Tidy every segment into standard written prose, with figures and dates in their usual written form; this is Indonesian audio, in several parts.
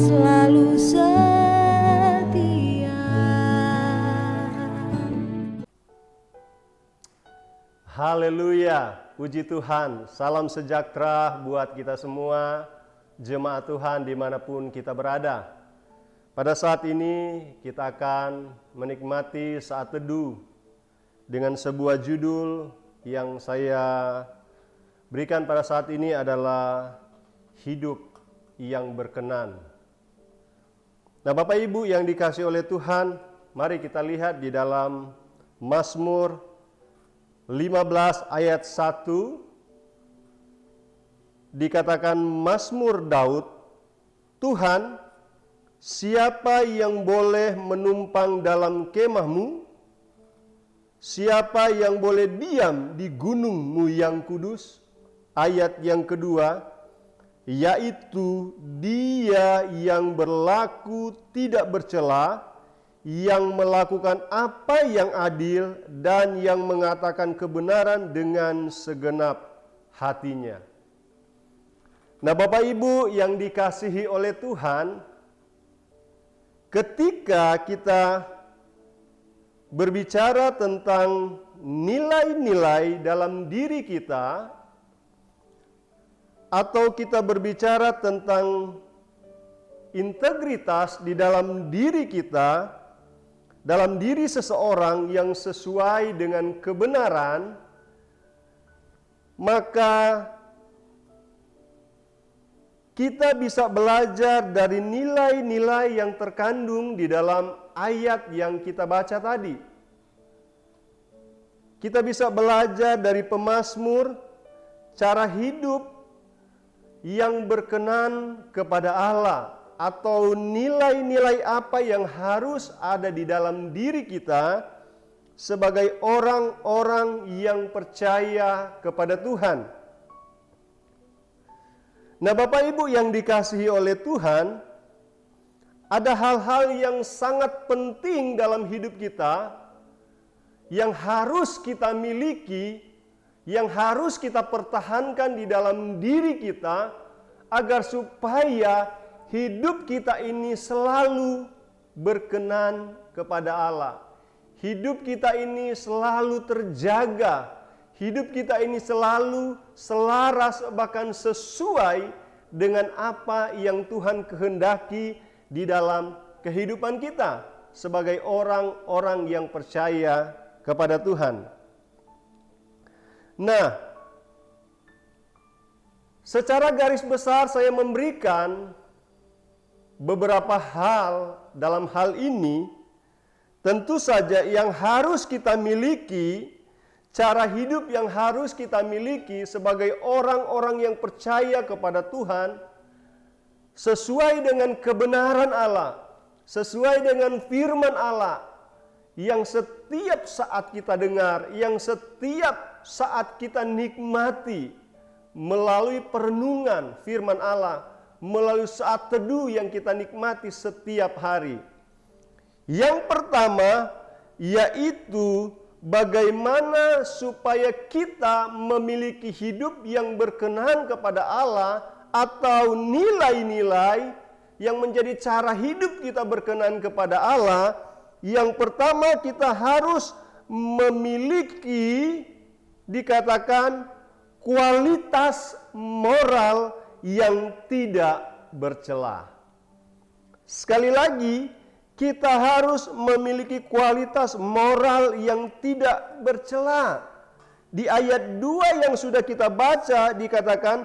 selalu setia. Haleluya, puji Tuhan. Salam sejahtera buat kita semua, jemaat Tuhan dimanapun kita berada. Pada saat ini kita akan menikmati saat teduh dengan sebuah judul yang saya berikan pada saat ini adalah hidup yang berkenan. Nah, Bapak Ibu yang dikasihi oleh Tuhan, mari kita lihat di dalam Mazmur 15 ayat 1 dikatakan Mazmur Daud, Tuhan, siapa yang boleh menumpang dalam kemah-Mu? Siapa yang boleh diam di gunung-Mu yang kudus? Ayat yang kedua, yaitu Dia yang berlaku tidak bercela, yang melakukan apa yang adil dan yang mengatakan kebenaran dengan segenap hatinya. Nah, Bapak Ibu yang dikasihi oleh Tuhan, ketika kita berbicara tentang nilai-nilai dalam diri kita, atau kita berbicara tentang integritas di dalam diri kita, dalam diri seseorang yang sesuai dengan kebenaran, maka kita bisa belajar dari nilai-nilai yang terkandung di dalam ayat yang kita baca tadi. Kita bisa belajar dari pemazmur cara hidup yang berkenan kepada Allah, atau nilai-nilai apa yang harus ada di dalam diri kita sebagai orang-orang yang percaya kepada Tuhan. Nah, Bapak Ibu yang dikasihi oleh Tuhan, ada hal-hal yang sangat penting dalam hidup kita yang harus kita miliki, yang harus kita pertahankan di dalam diri kita agar supaya hidup kita ini selalu berkenan kepada Allah. Hidup kita ini selalu terjaga. Hidup kita ini selalu selaras bahkan sesuai dengan apa yang Tuhan kehendaki di dalam kehidupan kita sebagai orang-orang yang percaya kepada Tuhan. Nah, secara garis besar saya memberikan beberapa hal dalam hal ini. Tentu saja yang harus kita miliki, cara hidup yang harus kita miliki sebagai orang-orang yang percaya kepada Tuhan, sesuai dengan kebenaran Allah, sesuai dengan firman Allah, yang setiap saat kita dengar, yang setiap saat kita nikmati melalui perenungan firman Allah, melalui saat teduh yang kita nikmati setiap hari. Yang pertama yaitu bagaimana supaya kita memiliki hidup yang berkenan kepada Allah, atau nilai-nilai yang menjadi cara hidup kita berkenan kepada Allah. Yang pertama, kita harus memiliki, dikatakan, kualitas moral yang tidak bercela. Sekali lagi, kita harus memiliki kualitas moral yang tidak bercela. Di ayat 2 yang sudah kita baca dikatakan,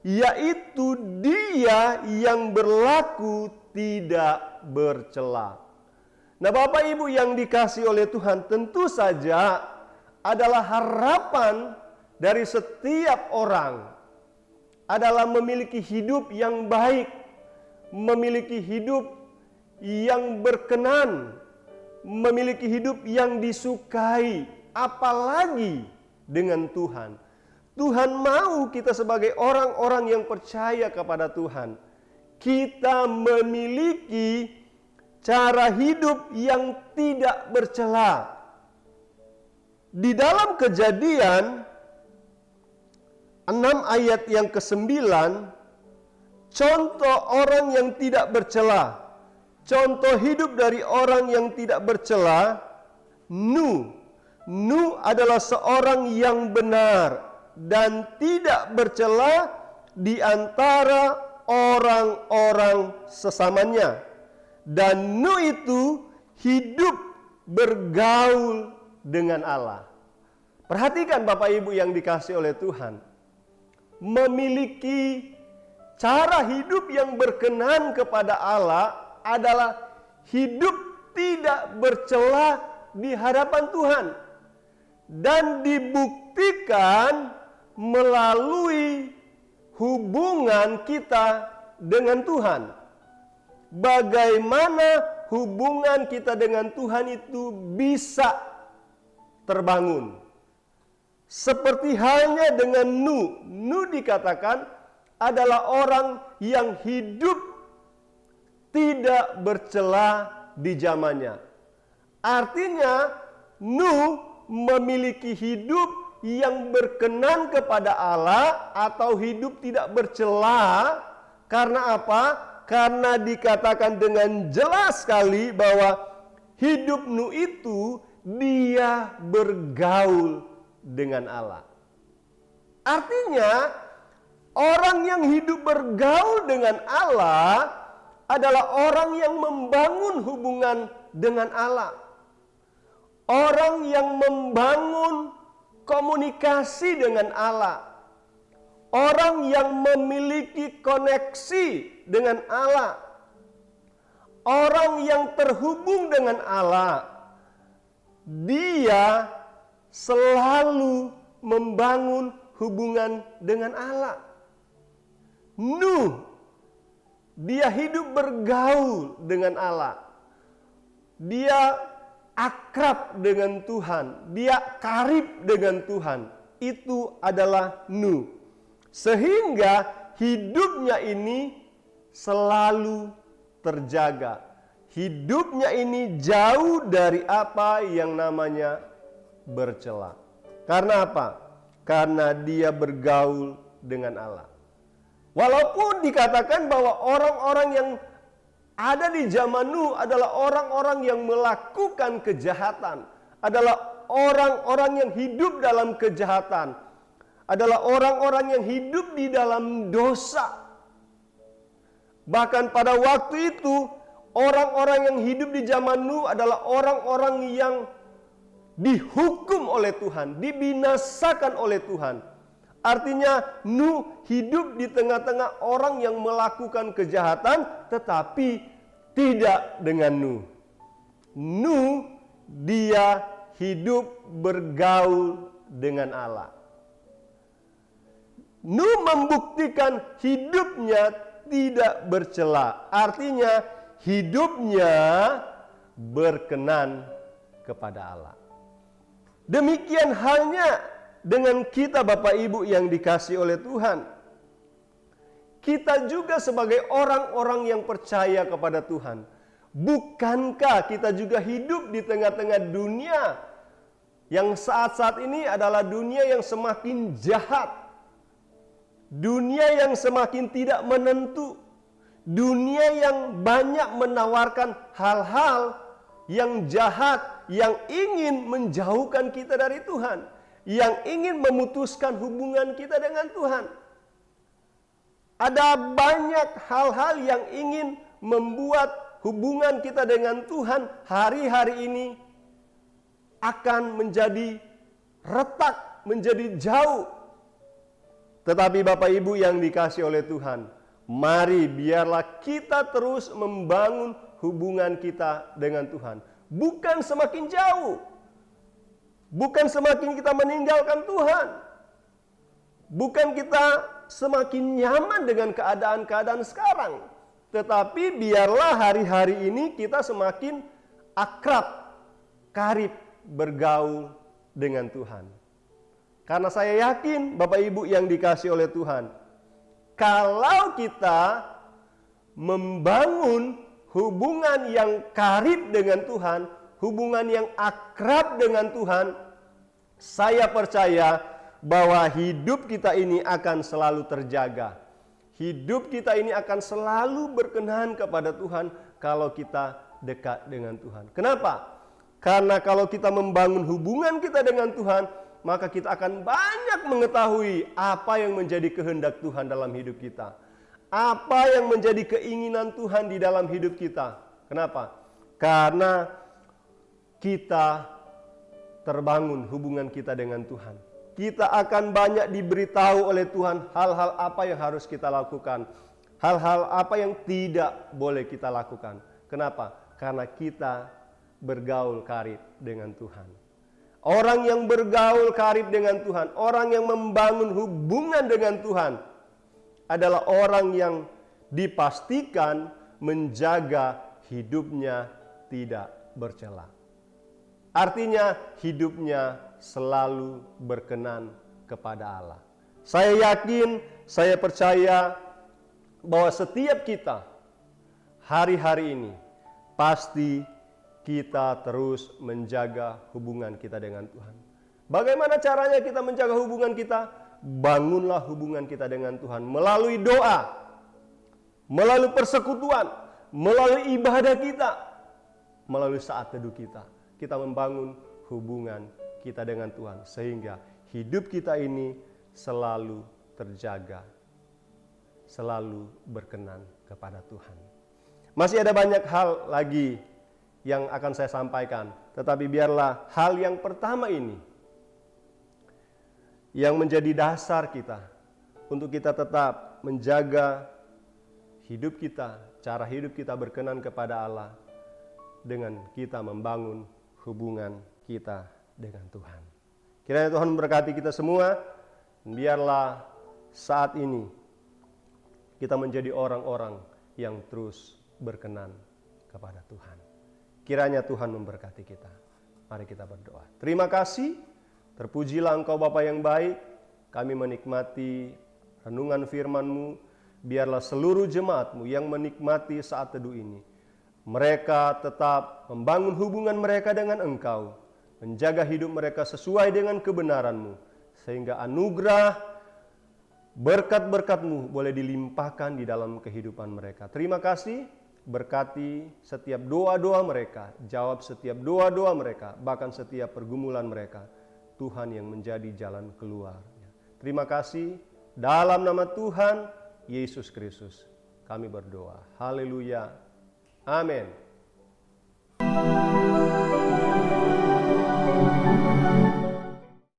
yaitu Dia yang berlaku tidak bercela. Nah, Bapak Ibu yang dikasihi oleh Tuhan, tentu saja adalah harapan dari setiap orang adalah memiliki hidup yang baik, memiliki hidup yang berkenan, memiliki hidup yang disukai, apalagi dengan Tuhan. Tuhan mau kita sebagai orang-orang yang percaya kepada Tuhan, kita memiliki cara hidup yang tidak bercela. Di dalam Kejadian 6 ayat yang ke-9, contoh orang yang tidak bercela, contoh hidup dari orang yang tidak bercela, Nuh adalah seorang yang benar dan tidak bercela di antara orang-orang sesamanya. Dan Nuh itu hidup bergaul dengan Allah. Perhatikan Bapak Ibu yang dikasihi oleh Tuhan. Memiliki cara hidup yang berkenan kepada Allah adalah hidup tidak bercela di hadapan Tuhan. Dan dibuktikan melalui hubungan kita dengan Tuhan. Bagaimana hubungan kita dengan Tuhan itu bisa terbangun. Seperti halnya dengan Nuh dikatakan adalah orang yang hidup tidak bercela di zamannya. Artinya Nuh memiliki hidup yang berkenan kepada Allah atau hidup tidak bercela. Karena apa? Karena dikatakan dengan jelas sekali bahwa hidup Nuh itu dia bergaul dengan Allah. Artinya orang yang hidup bergaul dengan Allah adalah orang yang membangun hubungan dengan Allah. Orang yang membangun komunikasi dengan Allah. Orang yang memiliki koneksi dengan Allah. Orang yang terhubung dengan Allah. Dia selalu membangun hubungan dengan Allah. Nuh, dia hidup bergaul dengan Allah. Dia akrab dengan Tuhan, dia karib dengan Tuhan. Itu adalah Nuh. Sehingga hidupnya ini selalu terjaga. Hidupnya ini jauh dari apa yang namanya bercela. Karena apa? Karena dia bergaul dengan Allah. Walaupun dikatakan bahwa orang-orang yang ada di zaman Nuh adalah orang-orang yang melakukan kejahatan, adalah orang-orang yang hidup dalam kejahatan, adalah orang-orang yang hidup di dalam dosa. Bahkan pada waktu itu, orang-orang yang hidup di zaman Nuh adalah orang-orang yang dihukum oleh Tuhan, dibinasakan oleh Tuhan. Artinya Nuh hidup di tengah-tengah orang yang melakukan kejahatan, tetapi tidak dengan Nuh. Nuh dia hidup bergaul dengan Allah. Nuh membuktikan hidupnya tidak bercela. Artinya hidupnya berkenan kepada Allah. Demikian halnya dengan kita Bapak Ibu yang dikasihi oleh Tuhan. Kita juga sebagai orang-orang yang percaya kepada Tuhan. Bukankah kita juga hidup di tengah-tengah dunia yang saat-saat ini adalah dunia yang semakin jahat. Dunia yang semakin tidak menentu. Dunia yang banyak menawarkan hal-hal yang jahat, yang ingin menjauhkan kita dari Tuhan, yang ingin memutuskan hubungan kita dengan Tuhan. Ada banyak hal-hal yang ingin membuat hubungan kita dengan Tuhan hari-hari ini akan menjadi retak, menjadi jauh. Tetapi Bapak Ibu yang dikasihi oleh Tuhan, mari biarlah kita terus membangun hubungan kita dengan Tuhan. Bukan semakin jauh. Bukan semakin kita meninggalkan Tuhan. Bukan kita semakin nyaman dengan keadaan-keadaan sekarang. Tetapi biarlah hari-hari ini kita semakin akrab, karib, bergaul dengan Tuhan. Karena saya yakin Bapak Ibu yang dikasihi oleh Tuhan, kalau kita membangun hubungan yang karib dengan Tuhan, hubungan yang akrab dengan Tuhan, saya percaya bahwa hidup kita ini akan selalu terjaga. hidup kita ini akan selalu berkenan kepada Tuhan kalau kita dekat dengan Tuhan. Kenapa? Karena kalau kita membangun hubungan kita dengan Tuhan, maka kita akan banyak mengetahui apa yang menjadi kehendak Tuhan dalam hidup kita. Apa yang menjadi keinginan Tuhan di dalam hidup kita. Kenapa? Karena kita terbangun hubungan kita dengan Tuhan. Kita akan banyak diberitahu oleh Tuhan hal-hal apa yang harus kita lakukan. Hal-hal apa yang tidak boleh kita lakukan. Kenapa? Karena kita bergaul karib dengan Tuhan. Orang yang bergaul karib dengan Tuhan, orang yang membangun hubungan dengan Tuhan adalah orang yang dipastikan menjaga hidupnya tidak bercela. Artinya hidupnya selalu berkenan kepada Allah. Saya yakin, saya percaya bahwa setiap kita hari-hari ini pasti kita terus menjaga hubungan kita dengan Tuhan. Bagaimana caranya kita menjaga hubungan kita? Bangunlah hubungan kita dengan Tuhan melalui doa, melalui persekutuan, melalui ibadah kita, melalui saat teduh kita. Kita membangun hubungan kita dengan Tuhan sehingga hidup kita ini selalu terjaga, selalu berkenan kepada Tuhan. Masih ada banyak hal lagi yang akan saya sampaikan, tetapi biarlah hal yang pertama ini yang menjadi dasar kita untuk kita tetap menjaga hidup kita, cara hidup kita berkenan kepada Allah dengan kita membangun hubungan kita dengan Tuhan. Kiranya Tuhan memberkati kita semua. Biarlah saat ini kita menjadi orang-orang yang terus berkenan kepada Tuhan. Kiranya Tuhan memberkati kita. Mari kita berdoa. Terima kasih. Terpujilah Engkau Bapa yang baik. Kami menikmati renungan firman-Mu. Biarlah seluruh jemaat-Mu yang menikmati saat teduh ini, mereka tetap membangun hubungan mereka dengan Engkau, menjaga hidup mereka sesuai dengan kebenaran-Mu, sehingga anugerah berkat-berkat-Mu boleh dilimpahkan di dalam kehidupan mereka. Terima kasih, berkati setiap doa-doa mereka, jawab setiap doa-doa mereka, bahkan setiap pergumulan mereka. Tuhan yang menjadi jalan keluar. Terima kasih, dalam nama Tuhan Yesus Kristus kami berdoa. Haleluya. Amin.